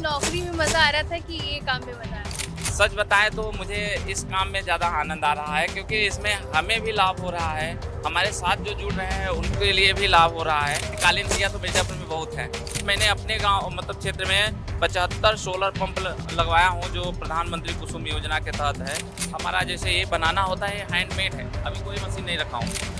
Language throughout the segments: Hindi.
नौकरी में मज़ा आ रहा था कि ये काम में मज़ा आ रहा है? सच बताएं तो मुझे इस काम में ज़्यादा आनंद आ रहा है क्योंकि इसमें हमें भी लाभ हो रहा है, हमारे साथ जो जुड़ रहे हैं उनके लिए भी लाभ हो रहा है। कालीन दिया तो मिर्ज़ापुर में बहुत है। मैंने अपने गांव मतलब क्षेत्र में 75 सोलर पंप लगवाया हूं जो प्रधानमंत्री कुसुम योजना के तहत है। हमारा जैसे ये बनाना होता है हैंडमेड है, अभी कोई मशीन नहीं रखा हूँ।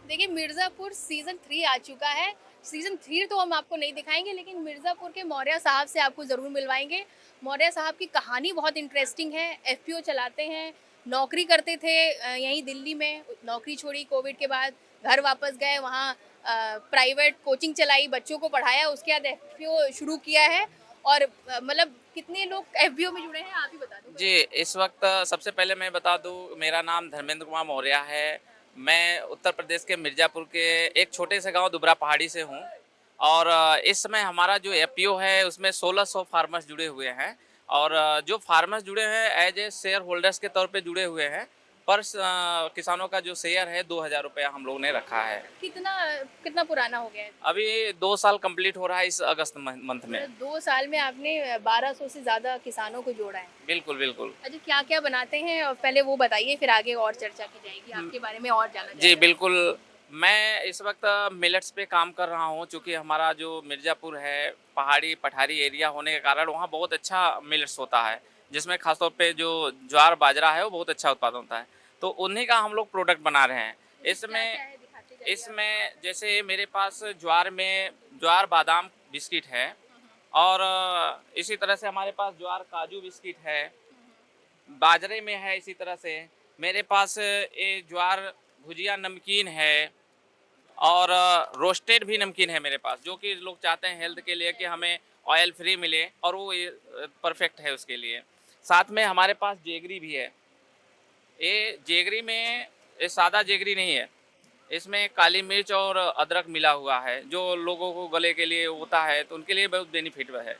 देखिए मिर्ज़ापुर सीज़न 3 आ चुका है। सीज़न 3 तो हम आपको नहीं दिखाएँगे लेकिन मिर्ज़ापुर के मौर्य साहब से आपको ज़रूर मिलवाएँगे। मौर्य साहब की कहानी बहुत इंटरेस्टिंग है। एफपीओ चलाते हैं, नौकरी करते थे यहीं दिल्ली में, नौकरी छोड़ी कोविड के बाद, घर वापस गए वहाँ प्राइवेट कोचिंग चलाई, बच्चों को पढ़ाया, उसके बाद एफपीओ शुरू किया है और मतलब कितने लोग एफपीओ में जुड़े हैं आप ही बता दो? जी, इस वक्त सबसे पहले मैं बता दूं मेरा नाम धर्मेंद्र कुमार मौर्य है। मैं उत्तर प्रदेश के मिर्ज़ापुर के एक छोटे से गांव दुबरा पहाड़ी से हूं और इस समय हमारा जो एफपीओ है उसमें 1600 फार्मर्स जुड़े हुए हैं और जो फार्मर्स जुड़े हैं एज ए शेयर होल्डर्स के तौर पे जुड़े हुए हैं। पर किसानों का जो शेयर है 2000 रुपया हम लोग ने रखा है। कितना कितना पुराना हो गया है? अभी 2 साल कंप्लीट हो रहा है इस अगस्त मंथ में। मतलब 2 साल में आपने 1200 से ज़्यादा किसानों को जोड़ा है। बिल्कुल बिल्कुल। अच्छा क्या-क्या बनाते हैं और पहले वो बताइए फिर आगे और चर्चा की जाएगी, आपके बारे में और जाना जी जाएगा। बिल्कुल। मैं इस वक्त मिलेट्स पे काम कर रहा हूँ चूँकि हमारा जो मिर्ज़ापुर है पहाड़ी पठारी एरिया होने के कारण वहाँ बहुत अच्छा मिलेट्स होता है, जिसमें ख़ासतौर पे जो ज्वार बाजरा है वो बहुत अच्छा उत्पादन होता है। तो उन्हीं का हम लोग प्रोडक्ट बना रहे हैं। इसमें क्या-क्या है दिखाते जाइए आप। इसमें जैसे मेरे पास ज्वार बादाम बिस्किट है और इसी तरह से हमारे पास ज्वार काजू बिस्किट है, बाजरे में है इसी तरह से। मेरे पास ये ज्वार भुजिया नमकीन है और रोस्टेड भी नमकीन है मेरे पास, जो कि लोग चाहते हैं हेल्थ के लिए कि हमें ऑयल फ्री मिले और वो ये परफेक्ट है उसके लिए। साथ में हमारे पास जेगरी भी है। ये जेगरी में ये सादा जेगरी नहीं है, इसमें काली मिर्च और अदरक मिला हुआ है, जो लोगों को गले के लिए होता है तो उनके लिए बहुत बेनिफिट है।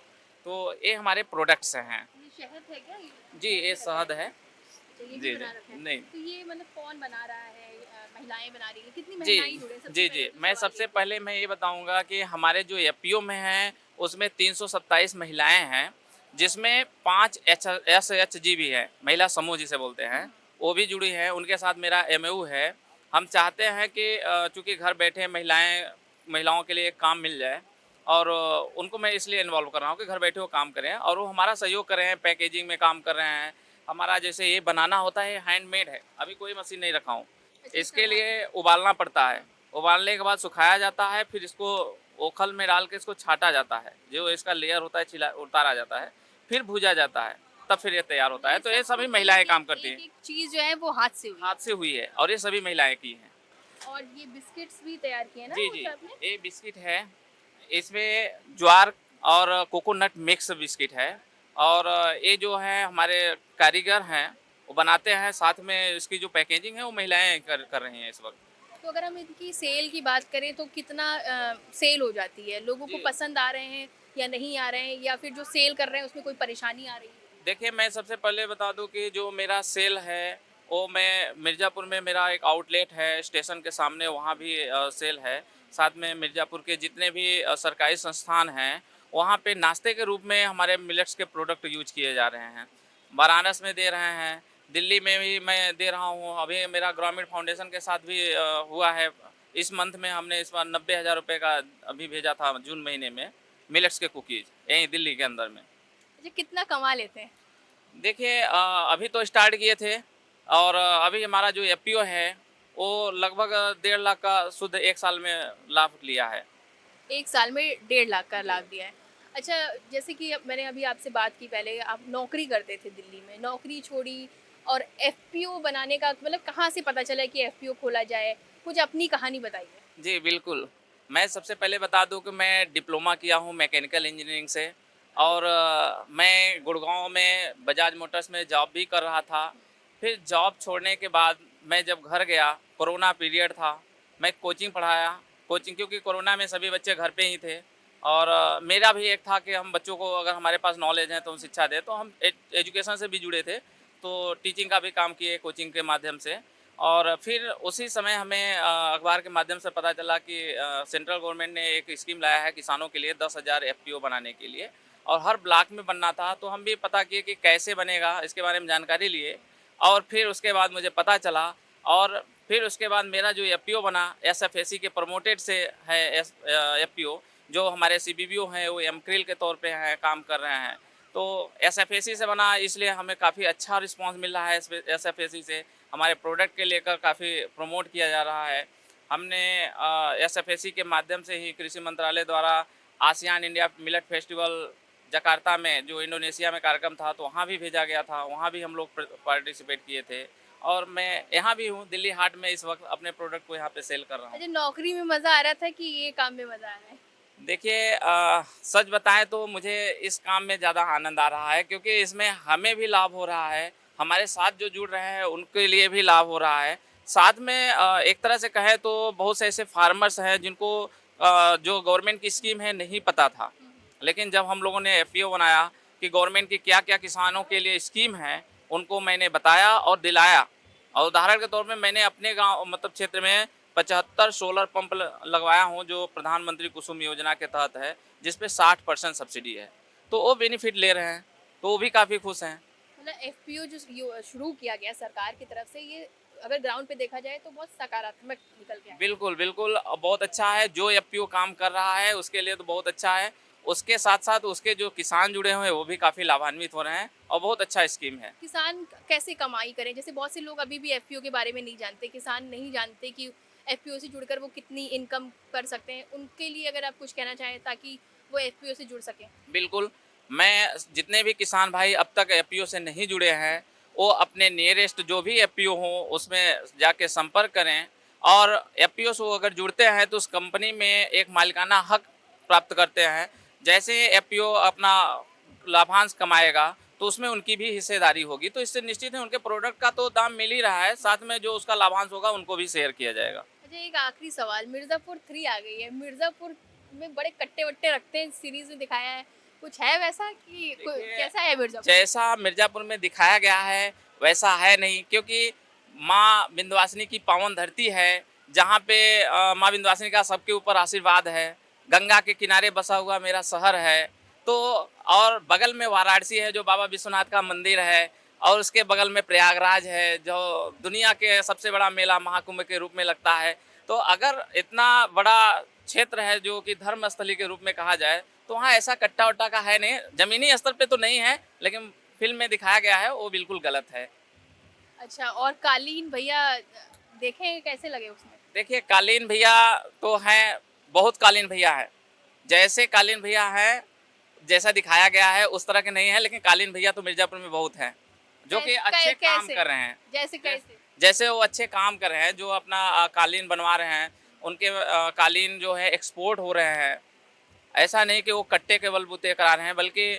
तो ये हमारे प्रोडक्ट्स हैं। ये शहद है क्या ये? जी, ये शहद है। अच्छा ये भी जी, जी। बना रखा है। नहीं। तो ये मतलब कौन बना रहा है? महिलाएँ बना रही हैं, कितनी जी, महिलाएँ जुड़े हैं? सबसे जी, पहले जी। तो मैं सवाल ये सबसे है। पहले मैं ये बताऊँगा कि हमारे जो एफपीओ में हैं, उसमें 327 महिलाएँ हैं, जिसमें 5 एसएचजी भी हैं, महिला समूह जिसे बोलते हैं, वो भी जुड़ी हैं, उनके साथ मेरा एमओयू है। हम चाहते हैं कि चूँकि घर बैठे महिलाओं के लिए एक काम मिल जाए और उनको मैं इसलिए इन्वॉल्व कर रहा हूँ कि घर बैठे वो काम करें और वो हमारा सहयोग कर रहे हैं, पैकेजिंग में काम कर रहे हैं। हमारा जैसे ये बनाना होता है हैंडमेड है, अभी कोई मशीन नहीं रखा हूँ। अच्छा इसका इसके लिए उबालना पड़ता है, उबालने के बाद सुखाया जाता है, फिर इसको ओखल में डाल के इसको छाँटा जाता है, जो इसका लेयर होता है छिला उतारा जाता है, फिर भूजा जाता है, तब फिर ये तैयार होता है। तो ये सभी महिलाएँ काम करती हैं, एक-एक चीज़ जो है वो हाथ से हुई हाथ से हुई है और ये सभी महिलाएँ की हैं। है। और ये बिस्किट्स भी तैयार किए हैं ना जी, कुछ जी, आपने? ये बिस्किट है, इसमें ज्वार और कोकोनट मिक्स बिस्किट है और ये जो है हमारे कारीगर हैं, वो बनाते हैं, साथ में इसकी जो पैकेजिंग है वो महिलाएँ कर रही हैं इस वक़्त। तो अगर हम इनकी सेल की बात करें तो कितना सेल हो जाती है? लोगों को जी। पसंद आ रहे हैं या नहीं आ रहे हैं या फिर जो सेल कर रहे हैं उसमें कोई परेशानी आ रही है? देखिए, मैं सबसे पहले बता दूँ कि जो मेरा सेल है, वो मैं मिर्ज़ापुर में मेरा एक आउटलेट है, स्टेशन के सामने वहाँ भी सेल है। साथ में मिर्ज़ापुर के जितने भी सरकारी संस्थान हैं, वहाँ पे नाश्ते के रूप में हमारे मिलेट्स के प्रोडक्ट यूज़ किए जा रहे हैं। बनारस में दे रहे हैं, दिल्ली में भी मैं दे रहा हूँ। अभी मेरा ग्रामीण फाउंडेशन के साथ भी हुआ है। इस मंथ में हमने इस बार 90,000 रुपए का अभी भेजा था जून महीने में, मिलेट्स के कुकीज़, यहीं दिल्ली के अंदर में। अच्छा कितना कमा लेते हैं? देखिए अभी तो स्टार्ट किए थे और अभी हमारा जो एफपीओ है वो लगभग 1.5 लाख का शुद्ध 1 साल में लाभ लिया है। 1 साल में 1.5 लाख का लाभ दिया है। अच्छा जैसे कि मैंने अभी आपसे बात की पहले आप नौकरी करते थे दिल्ली में, नौकरी छोड़ी और एफपीओ बनाने का मतलब कहाँ से पता चला कि एफपीओ खोला जाए? कुछ अपनी कहानी बताइए। जी बिल्कुल। मैं सबसे पहले बता दूं कि मैं डिप्लोमा किया हूं मैकेनिकल इंजीनियरिंग से अरे और मैं गुड़गांव में बजाज मोटर्स में जॉब भी कर रहा था। फिर जॉब छोड़ने के बाद मैं जब घर गया, कोरोना पीरियड था, मैं कोचिंग पढ़ाया। कोचिंग क्योंकि कोरोना में सभी बच्चे घर पे ही थे और मेरा भी एक था कि हम बच्चों को अगर हमारे पास नॉलेज है तो हम शिक्षा दें, तो हम एजुकेशन से भी जुड़े थे, तो टीचिंग का भी काम किए कोचिंग के माध्यम से। और फिर उसी समय हमें अखबार के माध्यम से पता चला कि सेंट्रल गवर्नमेंट ने एक स्कीम लाया है किसानों के लिए 10,000 एफपीओ बनाने के लिए, और हर ब्लॉक में बनना था। तो हम भी पता किए कि कैसे बनेगा, इसके बारे में जानकारी लिए, और फिर उसके बाद मुझे पता चला, और फिर उसके बाद मेरा जो एफपीओ बना एसएफएसी के प्रमोटेड से है एफपीओ, जो हमारे सीबीबीओ हैं वो एमक्रिल के तौर पे हैं, काम कर रहे हैं। तो एसएफएसी से बना, इसलिए हमें काफ़ी अच्छा रिस्पांस मिल रहा है एसएफएसी से। हमारे प्रोडक्ट के लेकर काफ़ी प्रमोट किया जा रहा है। हमने एसएफएसी के माध्यम से ही कृषि मंत्रालय द्वारा ASEAN India millet festival Jakarta में, जो इंडोनेशिया में कार्यक्रम था, तो वहाँ भी भेजा गया था, वहाँ भी हम लोग पार्टिसिपेट किए थे। और मैं यहाँ भी हूँ दिल्ली हाट में, इस वक्त अपने प्रोडक्ट को यहाँ पे सेल कर रहा हूँ। अच्छा, नौकरी में मजा आ रहा था कि ये काम में मजा आ रहा है? देखिए, सच बताएं तो मुझे इस काम में ज़्यादा आनंद आ रहा है, क्योंकि इसमें हमें भी लाभ हो रहा है, हमारे साथ जो जुड़ रहे हैं उनके लिए भी लाभ हो रहा है। साथ में एक तरह से कहें तो बहुत से ऐसे फार्मर्स हैं जिनको जो गवर्नमेंट की स्कीम है नहीं पता था, लेकिन जब हम लोगों ने एफपीओ बनाया कि गवर्नमेंट की क्या क्या किसानों के लिए स्कीम है, उनको मैंने बताया और दिलाया। और उदाहरण के तौर पे मैंने अपने गांव मतलब क्षेत्र में 75 सोलर पंप लगवाया हूं, जो प्रधानमंत्री कुसुम योजना के तहत है, जिस पे 60% सब्सिडी है। तो वो बेनिफिट ले रहे हैं, तो वो भी काफ़ी खुश हैं। मतलब एफपीओ जो शुरू किया गया सरकार की तरफ से, ये अगर ग्राउंड पे देखा जाए तो बहुत सकारात्मक निकल के आया। बिल्कुल बिल्कुल, बहुत अच्छा है। जो एफपीओ काम कर रहा है उसके लिए तो बहुत अच्छा है। उसके साथ साथ उसके जो किसान जुड़े हुए हैं वो भी काफ़ी लाभान्वित हो रहे हैं, और बहुत अच्छा स्कीम है। किसान कैसे कमाई करें? जैसे बहुत से लोग अभी भी एफपीओ के बारे में नहीं जानते, किसान नहीं जानते कि एफपीओ से जुड़कर वो कितनी इनकम कर सकते हैं। उनके लिए अगर आप कुछ कहना चाहें ताकि वो एफपीओ से जुड़ सकें। बिल्कुल, मैं जितने भी किसान भाई अब तक एफपीओ से नहीं जुड़े हैं, वो अपने नियरेस्ट जो भी एफपीओ हो उसमें जाके संपर्क करें, और एफपीओ से वो अगर जुड़ते हैं तो उस कंपनी में एक मालिकाना हक प्राप्त करते हैं। जैसे एफपीओ अपना लाभांश कमाएगा तो उसमें उनकी भी हिस्सेदारी होगी, तो इससे निश्चित है उनके प्रोडक्ट का तो दाम मिल ही रहा है, साथ में जो उसका लाभांश होगा उनको भी शेयर किया जाएगा। अच्छा, एक आखिरी सवाल, मिर्ज़ापुर 3 आ गई है। मिर्ज़ापुर में बड़े कट्टे-वट्टे रखते हैं, सीरीज़ में दिखाया है। कुछ है वैसा कि देखिए, कैसा है मिर्ज़ापुर? जैसा मिर्ज़ापुर में दिखाया गया है वैसा है नहीं, क्योंकि माँ विंध्यवासिनी की पावन धरती है, जहाँ पे माँ विंध्यवासिनी का सबके ऊपर आशीर्वाद है। गंगा के किनारे बसा हुआ मेरा शहर है, तो और बगल में वाराणसी है जो बाबा विश्वनाथ का मंदिर है, और उसके बगल में प्रयागराज है जो दुनिया के सबसे बड़ा मेला महाकुंभ के रूप में लगता है। तो अगर इतना बड़ा क्षेत्र है जो कि धर्म स्थली के रूप में कहा जाए, तो वहाँ ऐसा कट्टा वट्टा का है नहीं। ज़मीनी स्तर पे तो नहीं है, लेकिन फिल्म में दिखाया गया है वो बिल्कुल गलत है। अच्छा, और कालीन भैया देखे कैसे लगे उसमें? देखिए, कालीन भैया तो हैं, बहुत कालीन भैया हैं। जैसे कालीन भैया हैं, जैसा दिखाया गया है उस तरह के नहीं है, लेकिन कालीन भैया तो मिर्ज़ापुर में बहुत हैं, जो कि अच्छे काम कर रहे हैं। जैसे कैसे? जैसे वो अच्छे काम कर रहे हैं, जो अपना कालीन बनवा रहे हैं, उनके कालीन जो है एक्सपोर्ट हो रहे हैं। ऐसा नहीं कि वो कट्टे के बलबूते करा रहे हैं, बल्कि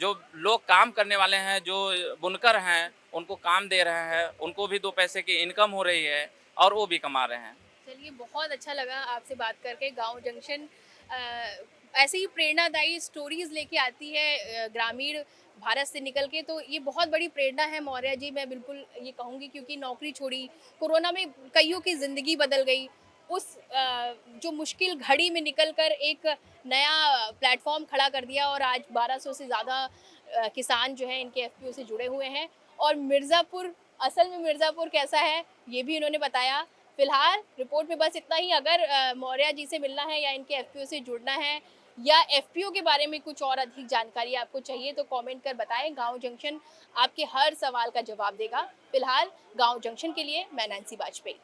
जो लोग काम करने वाले हैं, जो बुनकर हैं, उनको काम दे रहे हैं, उनको भी 2 पैसे की इनकम हो रही है, और वो भी कमा रहे हैं। चलिए, बहुत अच्छा लगा आपसे बात करके। गाँव जंक्शन ऐसे ही प्रेरणादायी स्टोरीज़ लेके आती है ग्रामीण भारत से निकल के, तो ये बहुत बड़ी प्रेरणा है मौर्य जी, मैं बिल्कुल ये कहूँगी, क्योंकि नौकरी छोड़ी, कोरोना में कईयों की ज़िंदगी बदल गई। उस जो मुश्किल घड़ी में निकलकर एक नया प्लेटफ़ॉर्म खड़ा कर दिया, और आज 1200 से ज़्यादा किसान जो हैं इनके एफपीओ से जुड़े हुए हैं। और मिर्ज़ापुर, असल में मिर्ज़ापुर कैसा है ये भी इन्होंने बताया। फिलहाल रिपोर्ट में बस इतना ही। अगर मौर्य जी से मिलना है या इनके एफपीओ से जुड़ना है, या एफपीओ के बारे में कुछ और अधिक जानकारी आपको चाहिए, तो कमेंट कर बताएं। गांव जंक्शन आपके हर सवाल का जवाब देगा। फिलहाल गांव जंक्शन के लिए मैं नैन्सी वाजपेयी।